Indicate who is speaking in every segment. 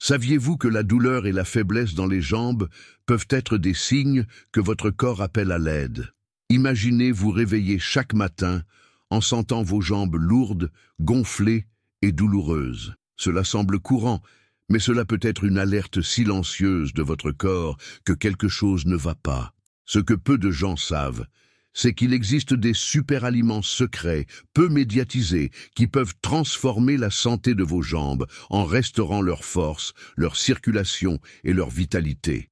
Speaker 1: Saviez-vous que la douleur et la faiblesse dans les jambes peuvent être des signes que votre corps appelle à l'aide? Imaginez vous réveiller chaque matin en sentant vos jambes lourdes, gonflées et douloureuses. Cela semble courant, mais cela peut être une alerte silencieuse de votre corps que quelque chose ne va pas. Ce que peu de gens savent, c'est qu'il existe des superaliments secrets, peu médiatisés, qui peuvent transformer la santé de vos jambes en restaurant leur force, leur circulation et leur vitalité.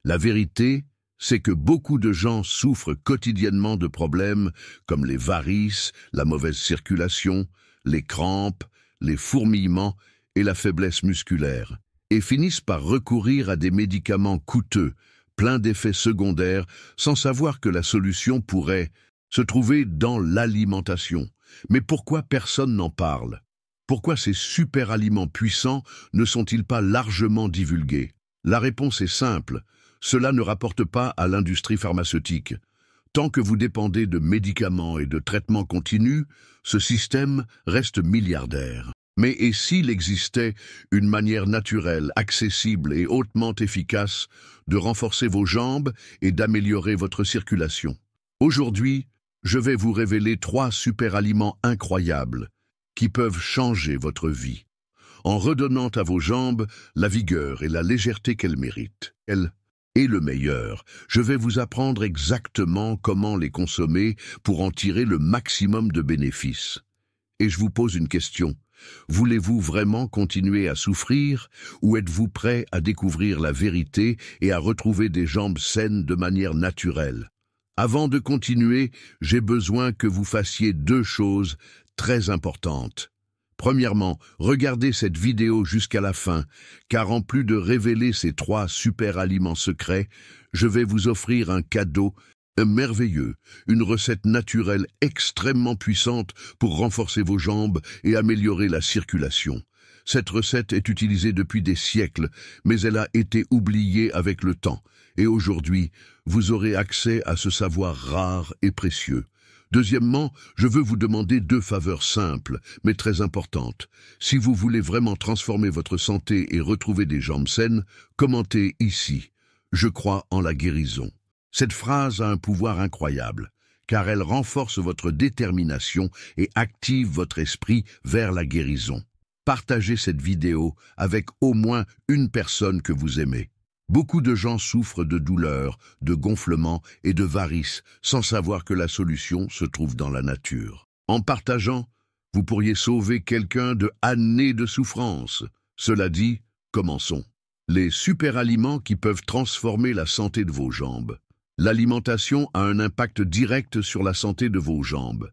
Speaker 1: La vérité, c'est que beaucoup de gens souffrent quotidiennement de problèmes comme les varices, la mauvaise circulation, les crampes, les fourmillements et la faiblesse musculaire, et finissent par recourir à des médicaments coûteux, plein d'effets secondaires, sans savoir que la solution pourrait se trouver dans l'alimentation. Mais pourquoi personne n'en parle? Pourquoi ces super-aliments puissants ne sont-ils pas largement divulgués? La réponse est simple, cela ne rapporte pas à l'industrie pharmaceutique. Tant que vous dépendez de médicaments et de traitements continus, ce système reste milliardaire. Mais et s'il existait une manière naturelle, accessible et hautement efficace de renforcer vos jambes et d'améliorer votre circulation? Aujourd'hui, je vais vous révéler 3 super-aliments incroyables qui peuvent changer votre vie, en redonnant à vos jambes la vigueur et la légèreté qu'elles méritent. Et le meilleur, je vais vous apprendre exactement comment les consommer pour en tirer le maximum de bénéfices. Et je vous pose une question. Voulez-vous vraiment continuer à souffrir ou êtes-vous prêt à découvrir la vérité et à retrouver des jambes saines de manière naturelle? Avant de continuer, j'ai besoin que vous fassiez 2 choses très importantes. Premièrement, regardez cette vidéo jusqu'à la fin, car en plus de révéler ces 3 super aliments secrets, je vais vous offrir un cadeau merveilleux, une recette naturelle extrêmement puissante pour renforcer vos jambes et améliorer la circulation. Cette recette est utilisée depuis des siècles, mais elle a été oubliée avec le temps. Et aujourd'hui, vous aurez accès à ce savoir rare et précieux. Deuxièmement, je veux vous demander 2 faveurs simples, mais très importantes. Si vous voulez vraiment transformer votre santé et retrouver des jambes saines, commentez ici. Je crois en la guérison. Cette phrase a un pouvoir incroyable, car elle renforce votre détermination et active votre esprit vers la guérison. Partagez cette vidéo avec au moins une personne que vous aimez. Beaucoup de gens souffrent de douleurs, de gonflements et de varices sans savoir que la solution se trouve dans la nature. En partageant, vous pourriez sauver quelqu'un de années de souffrance. Cela dit, commençons. Les super-aliments qui peuvent transformer la santé de vos jambes. L'alimentation a un impact direct sur la santé de vos jambes.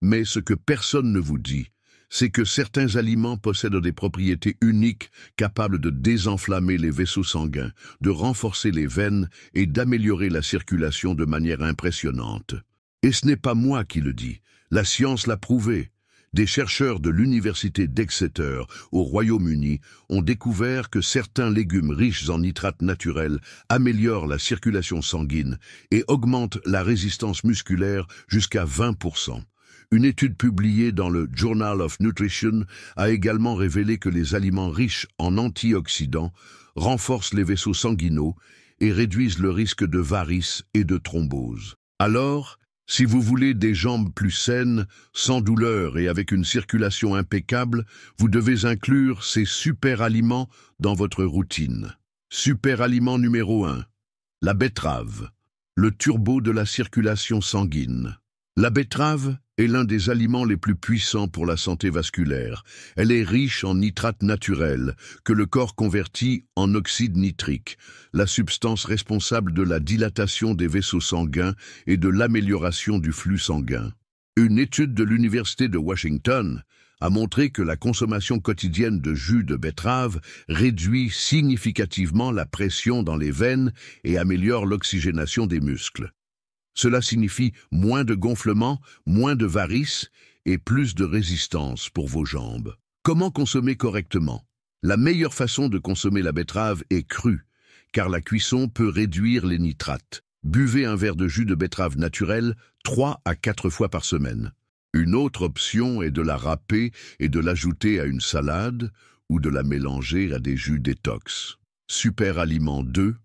Speaker 1: Mais ce que personne ne vous dit, c'est que certains aliments possèdent des propriétés uniques capables de désenflammer les vaisseaux sanguins, de renforcer les veines et d'améliorer la circulation de manière impressionnante. Et ce n'est pas moi qui le dis, la science l'a prouvé. Des chercheurs de l'université d'Exeter, au Royaume-Uni, ont découvert que certains légumes riches en nitrates naturels améliorent la circulation sanguine et augmentent la résistance musculaire jusqu'à 20%. Une étude publiée dans le Journal of Nutrition a également révélé que les aliments riches en antioxydants renforcent les vaisseaux sanguinaux et réduisent le risque de varices et de thrombose. Alors, si vous voulez des jambes plus saines, sans douleur et avec une circulation impeccable, vous devez inclure ces super aliments dans votre routine. Super aliment numéro 1. La betterave, le turbo de la circulation sanguine. La betterave est l'un des aliments les plus puissants pour la santé vasculaire. Elle est riche en nitrates naturels, que le corps convertit en oxyde nitrique, la substance responsable de la dilatation des vaisseaux sanguins et de l'amélioration du flux sanguin. Une étude de l'Université de Washington a montré que la consommation quotidienne de jus de betterave réduit significativement la pression dans les veines et améliore l'oxygénation des muscles. Cela signifie moins de gonflements, moins de varices et plus de résistance pour vos jambes. Comment consommer correctement? La meilleure façon de consommer la betterave est crue, car la cuisson peut réduire les nitrates. Buvez un verre de jus de betterave naturel 3 à 4 fois par semaine. Une autre option est de la râper et de l'ajouter à une salade ou de la mélanger à des jus détox. Super aliment 2,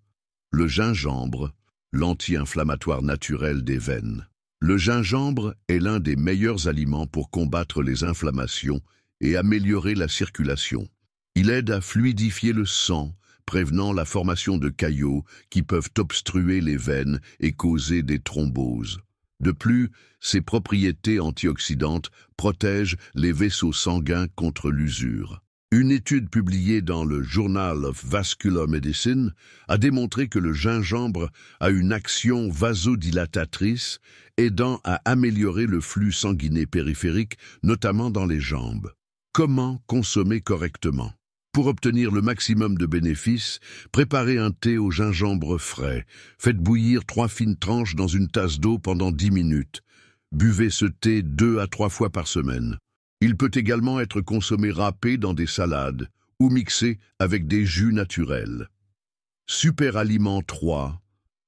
Speaker 1: le gingembre, l'anti-inflammatoire naturel des veines. Le gingembre est l'un des meilleurs aliments pour combattre les inflammations et améliorer la circulation. Il aide à fluidifier le sang, prévenant la formation de caillots qui peuvent obstruer les veines et causer des thromboses. De plus, ses propriétés antioxydantes protègent les vaisseaux sanguins contre l'usure. Une étude publiée dans le Journal of Vascular Medicine a démontré que le gingembre a une action vasodilatatrice aidant à améliorer le flux sanguiné périphérique, notamment dans les jambes. Comment consommer correctement? Pour obtenir le maximum de bénéfices, préparez un thé au gingembre frais. Faites bouillir 3 fines tranches dans une tasse d'eau pendant 10 minutes. Buvez ce thé 2 à 3 fois par semaine. Il peut également être consommé râpé dans des salades ou mixé avec des jus naturels. Super aliment 3,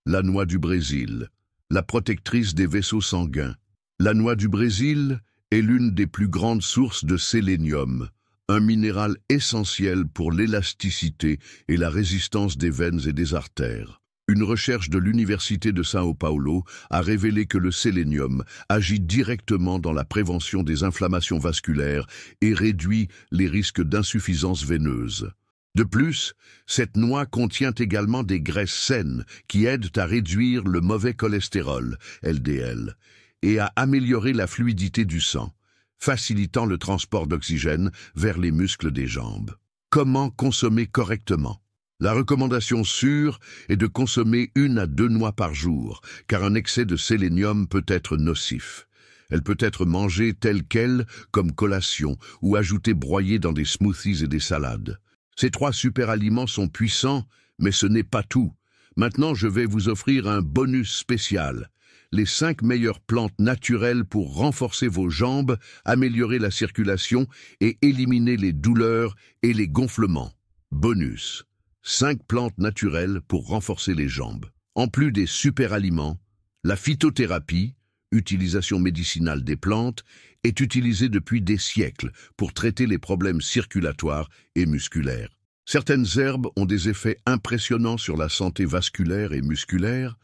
Speaker 1: la noix du Brésil, la protectrice des vaisseaux sanguins. La noix du Brésil est l'une des plus grandes sources de sélénium, un minéral essentiel pour l'élasticité et la résistance des veines et des artères. Une recherche de l'Université de São Paulo a révélé que le sélénium agit directement dans la prévention des inflammations vasculaires et réduit les risques d'insuffisance veineuse. De plus, cette noix contient également des graisses saines qui aident à réduire le mauvais cholestérol, LDL, et à améliorer la fluidité du sang, facilitant le transport d'oxygène vers les muscles des jambes. Comment consommer correctement? La recommandation sûre est de consommer 1 à 2 noix par jour, car un excès de sélénium peut être nocif. Elle peut être mangée telle qu'elle, comme collation, ou ajoutée broyée dans des smoothies et des salades. Ces 3 super aliments sont puissants, mais ce n'est pas tout. Maintenant, je vais vous offrir un bonus spécial. Les 5 meilleures plantes naturelles pour renforcer vos jambes, améliorer la circulation et éliminer les douleurs et les gonflements. Bonus. 5 plantes naturelles pour renforcer les jambes. En plus des super aliments, la phytothérapie, utilisation médicinale des plantes, est utilisée depuis des siècles pour traiter les problèmes circulatoires et musculaires. Certaines herbes ont des effets impressionnants sur la santé vasculaire et musculaire.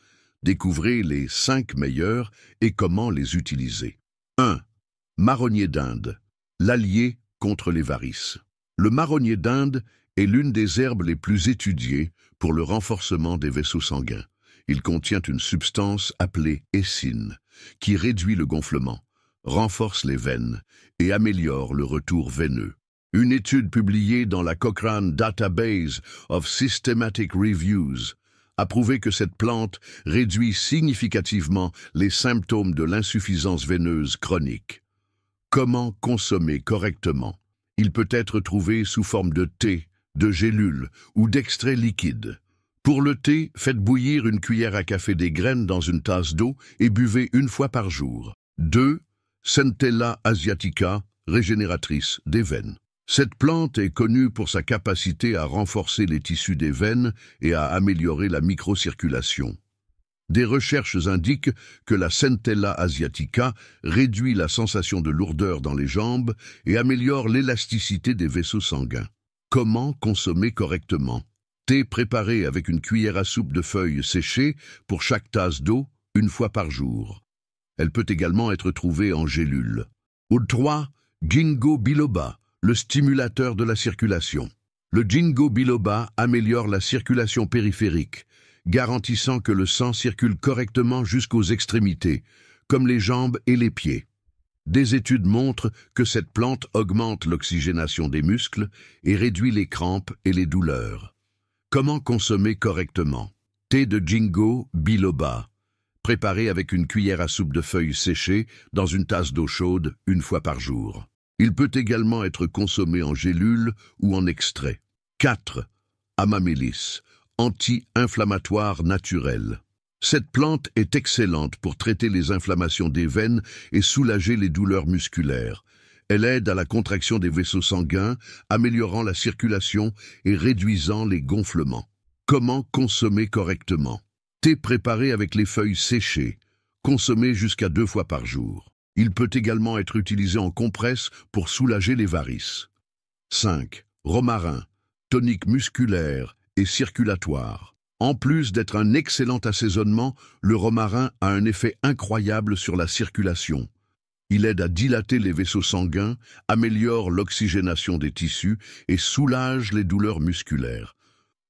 Speaker 1: Découvrez les 5 meilleures et comment les utiliser. 1. Marronnier d'Inde, l'allié contre les varices. Le marronnier d'Inde est l'une des herbes les plus étudiées pour le renforcement des vaisseaux sanguins. Il contient une substance appelée essine, qui réduit le gonflement, renforce les veines et améliore le retour veineux. Une étude publiée dans la Cochrane Database of Systematic Reviews a prouvé que cette plante réduit significativement les symptômes de l'insuffisance veineuse chronique. Comment consommer correctement? Il peut être trouvé sous forme de thé, de gélules ou d'extrait liquide. Pour le thé, faites bouillir 1 cuillère à café des graines dans une tasse d'eau et buvez 1 fois par jour. 2. Centella asiatica, régénératrice des veines. Cette plante est connue pour sa capacité à renforcer les tissus des veines et à améliorer la microcirculation. Des recherches indiquent que la Centella asiatica réduit la sensation de lourdeur dans les jambes et améliore l'élasticité des vaisseaux sanguins. Comment consommer correctement? Thé préparé avec 1 cuillère à soupe de feuilles séchées pour chaque tasse d'eau 1 fois par jour. Elle peut également être trouvée en gélule. Ou 3. Ginkgo biloba, le stimulateur de la circulation. Le ginkgo biloba améliore la circulation périphérique, garantissant que le sang circule correctement jusqu'aux extrémités, comme les jambes et les pieds. Des études montrent que cette plante augmente l'oxygénation des muscles et réduit les crampes et les douleurs. Comment consommer correctement? Thé de ginkgo biloba, préparé avec 1 cuillère à soupe de feuilles séchées dans une tasse d'eau chaude 1 fois par jour. Il peut également être consommé en gélule ou en extrait. 4. Amamélis, anti-inflammatoire naturel. Cette plante est excellente pour traiter les inflammations des veines et soulager les douleurs musculaires. Elle aide à la contraction des vaisseaux sanguins, améliorant la circulation et réduisant les gonflements. Comment consommer correctement? Thé préparé avec les feuilles séchées, consommé jusqu'à 2 fois par jour. Il peut également être utilisé en compresse pour soulager les varices. 5. Romarin, tonique musculaire et circulatoire. En plus d'être un excellent assaisonnement, le romarin a un effet incroyable sur la circulation. Il aide à dilater les vaisseaux sanguins, améliore l'oxygénation des tissus et soulage les douleurs musculaires.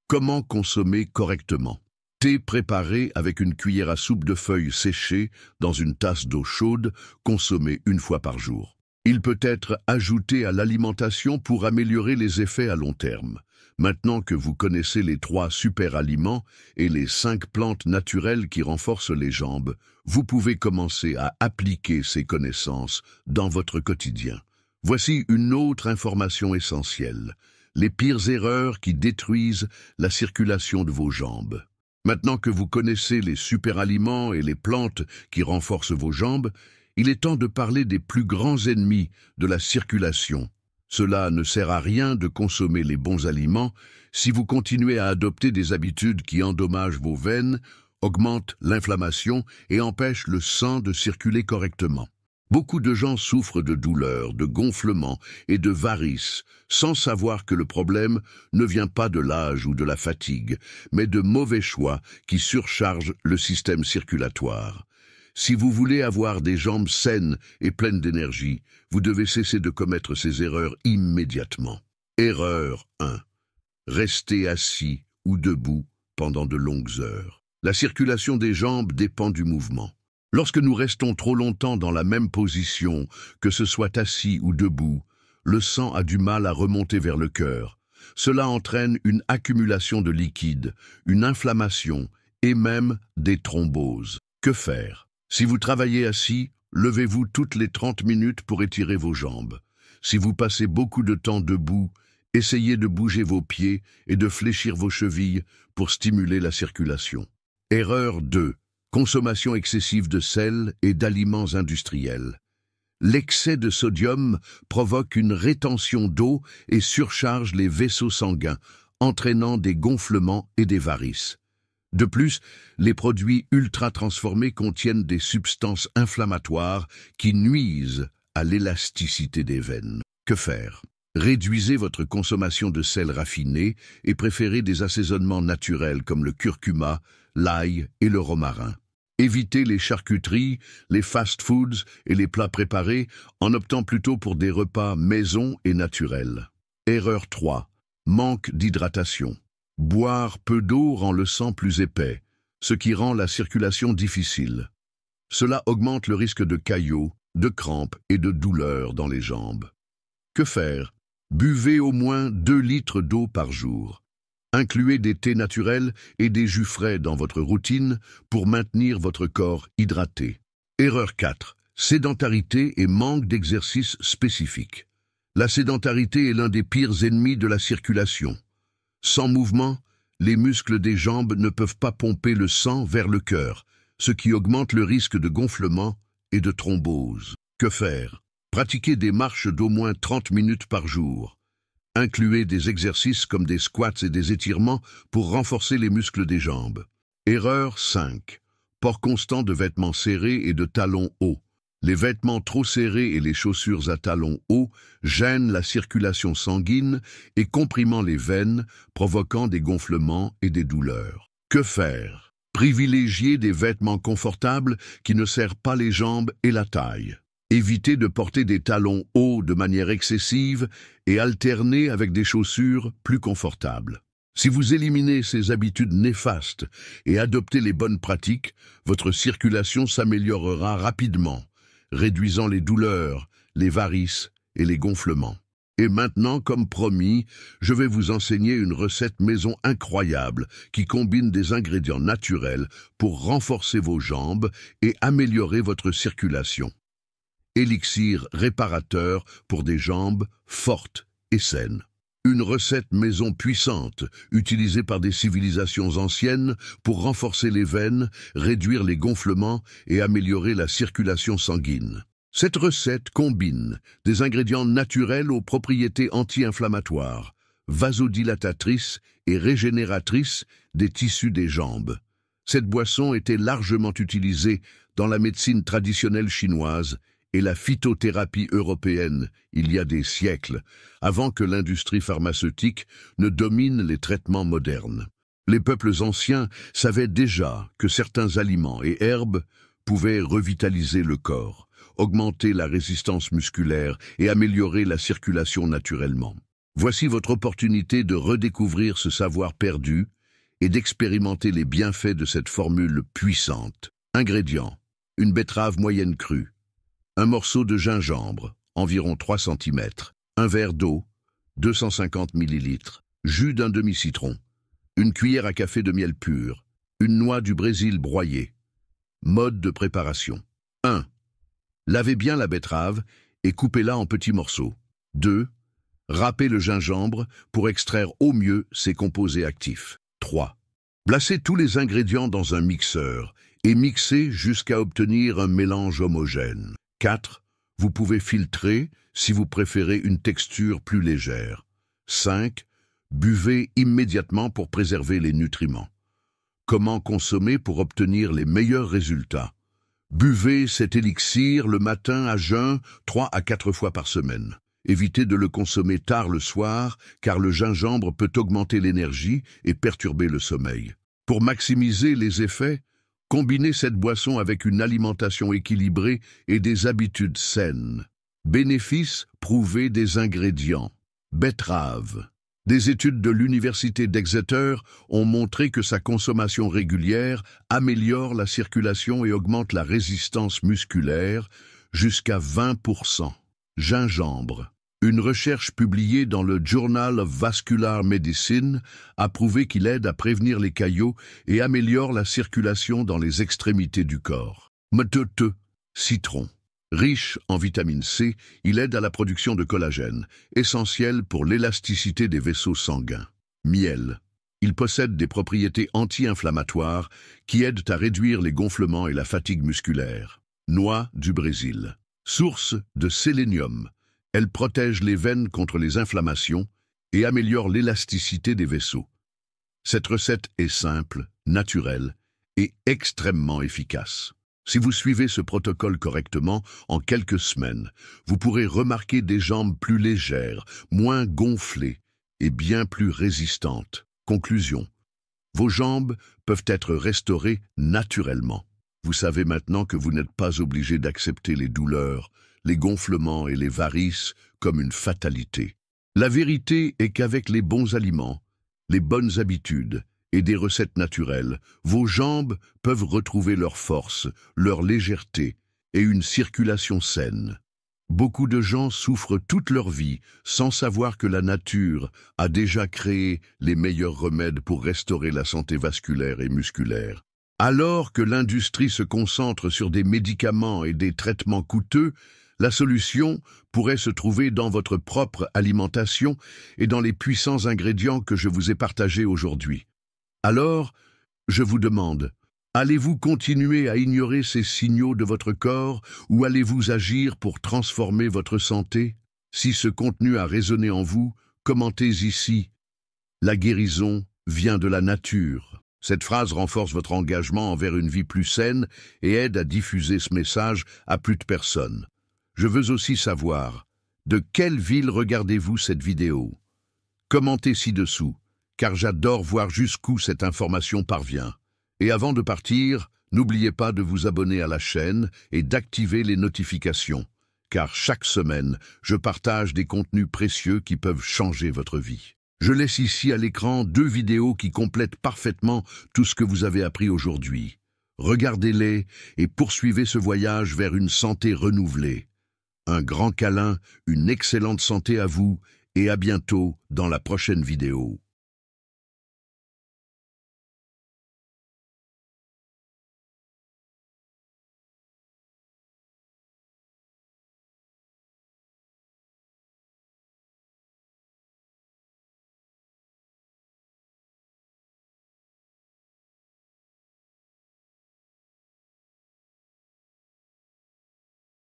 Speaker 1: Comment consommer correctement? Thé préparé avec une cuillère à soupe de feuilles séchées dans une tasse d'eau chaude, consommé une fois par jour. Il peut être ajouté à l'alimentation pour améliorer les effets à long terme. Maintenant que vous connaissez les 3 super aliments et les 5 plantes naturelles qui renforcent les jambes, vous pouvez commencer à appliquer ces connaissances dans votre quotidien. Voici une autre information essentielle: les pires erreurs qui détruisent la circulation de vos jambes. Maintenant que vous connaissez les super aliments et les plantes qui renforcent vos jambes, il est temps de parler des plus grands ennemis de la circulation. Cela ne sert à rien de consommer les bons aliments si vous continuez à adopter des habitudes qui endommagent vos veines, augmentent l'inflammation et empêchent le sang de circuler correctement. Beaucoup de gens souffrent de douleurs, de gonflements et de varices, sans savoir que le problème ne vient pas de l'âge ou de la fatigue, mais de mauvais choix qui surchargent le système circulatoire. Si vous voulez avoir des jambes saines et pleines d'énergie, vous devez cesser de commettre ces erreurs immédiatement. Erreur 1. Rester assis ou debout pendant de longues heures. La circulation des jambes dépend du mouvement. Lorsque nous restons trop longtemps dans la même position, que ce soit assis ou debout, le sang a du mal à remonter vers le cœur. Cela entraîne une accumulation de liquide, une inflammation et même des thromboses. Que faire? Si vous travaillez assis, levez-vous toutes les 30 minutes pour étirer vos jambes. Si vous passez beaucoup de temps debout, essayez de bouger vos pieds et de fléchir vos chevilles pour stimuler la circulation. Erreur 2. Consommation excessive de sel et d'aliments industriels. L'excès de sodium provoque une rétention d'eau et surcharge les vaisseaux sanguins, entraînant des gonflements et des varices. De plus, les produits ultra-transformés contiennent des substances inflammatoires qui nuisent à l'élasticité des veines. Que faire? Réduisez votre consommation de sel raffiné et préférez des assaisonnements naturels comme le curcuma, l'ail et le romarin. Évitez les charcuteries, les fast-foods et les plats préparés en optant plutôt pour des repas maison et naturels. Erreur 3. Manque d'hydratation. Boire peu d'eau rend le sang plus épais, ce qui rend la circulation difficile. Cela augmente le risque de caillots, de crampes et de douleurs dans les jambes. Que faire? Buvez au moins 2 litres d'eau par jour. Incluez des thés naturels et des jus frais dans votre routine pour maintenir votre corps hydraté. Erreur 4. Sédentarité et manque d'exercice spécifique. La sédentarité est l'un des pires ennemis de la circulation. Sans mouvement, les muscles des jambes ne peuvent pas pomper le sang vers le cœur, ce qui augmente le risque de gonflement et de thrombose. Que faire? Pratiquez des marches d'au moins 30 minutes par jour. Incluez des exercices comme des squats et des étirements pour renforcer les muscles des jambes. Erreur 5. Port constant de vêtements serrés et de talons hauts. Les vêtements trop serrés et les chaussures à talons hauts gênent la circulation sanguine et compriment les veines, provoquant des gonflements et des douleurs. Que faire? Privilégiez des vêtements confortables qui ne serrent pas les jambes et la taille. Évitez de porter des talons hauts de manière excessive et alternez avec des chaussures plus confortables. Si vous éliminez ces habitudes néfastes et adoptez les bonnes pratiques, votre circulation s'améliorera rapidement, réduisant les douleurs, les varices et les gonflements. Et maintenant, comme promis, je vais vous enseigner une recette maison incroyable qui combine des ingrédients naturels pour renforcer vos jambes et améliorer votre circulation. Élixir réparateur pour des jambes fortes et saines. Une recette maison puissante, utilisée par des civilisations anciennes pour renforcer les veines, réduire les gonflements et améliorer la circulation sanguine. Cette recette combine des ingrédients naturels aux propriétés anti-inflammatoires, vasodilatatrices et régénératrices des tissus des jambes. Cette boisson était largement utilisée dans la médecine traditionnelle chinoise et la phytothérapie européenne il y a des siècles, avant que l'industrie pharmaceutique ne domine les traitements modernes. Les peuples anciens savaient déjà que certains aliments et herbes pouvaient revitaliser le corps, augmenter la résistance musculaire et améliorer la circulation naturellement. Voici votre opportunité de redécouvrir ce savoir perdu et d'expérimenter les bienfaits de cette formule puissante. Ingrédients: une betterave moyenne crue, un morceau de gingembre, environ 3 cm, un verre d'eau, 250 ml, jus d'un demi-citron, une cuillère à café de miel pur, une noix du Brésil broyée. Mode de préparation. 1. Lavez bien la betterave et coupez-la en petits morceaux. 2. Râpez le gingembre pour extraire au mieux ses composés actifs. 3. Placez tous les ingrédients dans un mixeur et mixez jusqu'à obtenir un mélange homogène. 4. Vous pouvez filtrer si vous préférez une texture plus légère. 5. Buvez immédiatement pour préserver les nutriments. Comment consommer pour obtenir les meilleurs résultats? Buvez cet élixir le matin à jeun 3 à 4 fois par semaine. Évitez de le consommer tard le soir, car le gingembre peut augmenter l'énergie et perturber le sommeil. Pour maximiser les effets, combinez cette boisson avec une alimentation équilibrée et des habitudes saines. Bénéfices prouvés des ingrédients. Betterave. Des études de l'université d'Exeter ont montré que sa consommation régulière améliore la circulation et augmente la résistance musculaire jusqu'à 20%. Gingembre. Une recherche publiée dans le Journal of Vascular Medicine a prouvé qu'il aide à prévenir les caillots et améliore la circulation dans les extrémités du corps. Citron. Riche en vitamine C, il aide à la production de collagène, essentiel pour l'élasticité des vaisseaux sanguins. Miel. Il possède des propriétés anti-inflammatoires qui aident à réduire les gonflements et la fatigue musculaire. Noix du Brésil. Source de sélénium. Elle protège les veines contre les inflammations et améliore l'élasticité des vaisseaux. Cette recette est simple, naturelle et extrêmement efficace. Si vous suivez ce protocole correctement, en quelques semaines, vous pourrez remarquer des jambes plus légères, moins gonflées et bien plus résistantes. Conclusion. Vos jambes peuvent être restaurées naturellement. Vous savez maintenant que vous n'êtes pas obligé d'accepter les douleurs, les gonflements et les varices comme une fatalité. La vérité est qu'avec les bons aliments, les bonnes habitudes et des recettes naturelles, vos jambes peuvent retrouver leur force, leur légèreté et une circulation saine. Beaucoup de gens souffrent toute leur vie sans savoir que la nature a déjà créé les meilleurs remèdes pour restaurer la santé vasculaire et musculaire. Alors que l'industrie se concentre sur des médicaments et des traitements coûteux, la solution pourrait se trouver dans votre propre alimentation et dans les puissants ingrédients que je vous ai partagés aujourd'hui. Alors, je vous demande, allez-vous continuer à ignorer ces signaux de votre corps ou allez-vous agir pour transformer votre santé? Si ce contenu a résonné en vous, commentez ici. La guérison vient de la nature. Cette phrase renforce votre engagement envers une vie plus saine et aide à diffuser ce message à plus de personnes. Je veux aussi savoir, de quelle ville regardez-vous cette vidéo? Commentez ci-dessous, car j'adore voir jusqu'où cette information parvient. Et avant de partir, n'oubliez pas de vous abonner à la chaîne et d'activer les notifications, car chaque semaine, je partage des contenus précieux qui peuvent changer votre vie. Je laisse ici à l'écran 2 vidéos qui complètent parfaitement tout ce que vous avez appris aujourd'hui. Regardez-les et poursuivez ce voyage vers une santé renouvelée. Un grand câlin, une excellente santé à vous et à bientôt dans la prochaine vidéo.